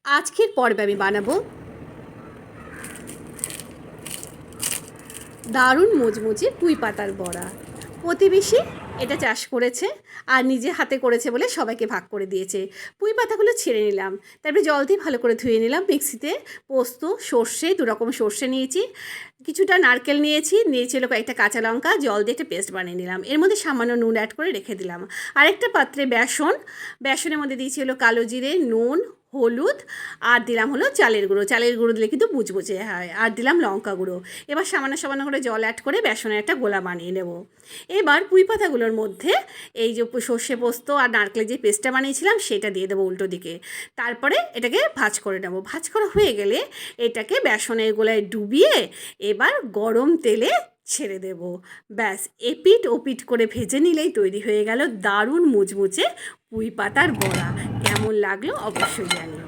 আজকের পর্বে আমি বানাবো দারুণ মুচমুচে পুঁই পাতার বড়া। প্রতিবেশী এটা চাষ করেছে আর নিজে হাতে করেছে বলে সবাইকে ভাগ করে দিয়েছে। পুঁই পাতাগুলো ছেড়ে নিলাম, তারপরে জল দিয়ে ভালো করে ধুয়ে নিলাম। মিক্সিতে পোস্ত, সর্ষে, দু রকম সর্ষে নিয়েছি, কিছুটা নারকেল নিয়েছিল কয়েকটা কাঁচা লঙ্কা, জল দিয়ে একটা পেস্ট বানিয়ে নিলাম। এর মধ্যে সামান্য নুন অ্যাড করে রেখে দিলাম। আরেকটা পাত্রে বেসনের মধ্যে দিয়েছি কালো জিরে, নুন, হলুদ, আর দিলাম চালের গুঁড়ো দিলে কিন্তু বুঝবুঝে হয়, আর দিলাম লঙ্কা গুঁড়ো। এবার সামান্য সামান্য করে জল অ্যাড করে বেসনের একটা গোলা বানিয়ে নেব। এবার পুঁই পাতাগুলোর মধ্যে এই যে সর্ষে পোস্ত আর নারকেলের যে পেস্টটা বানিয়েছিলাম সেটা দিয়ে দেবো উল্টো দিকে। তারপরে এটাকে ভাজ করে নেব। ভাজ করা হয়ে গেলে এটাকে বেসনের গোলায় ডুবিয়ে এবার গরম তেলে ছেড়ে দেব। ব্যাস, এপিট ওপিট করে ভেজে নিলেই তৈরি হয়ে গেল দারুণ মুচমুচে পুঁই পাতার বড়া। কেমন লাগলো অবশ্যই জানিও।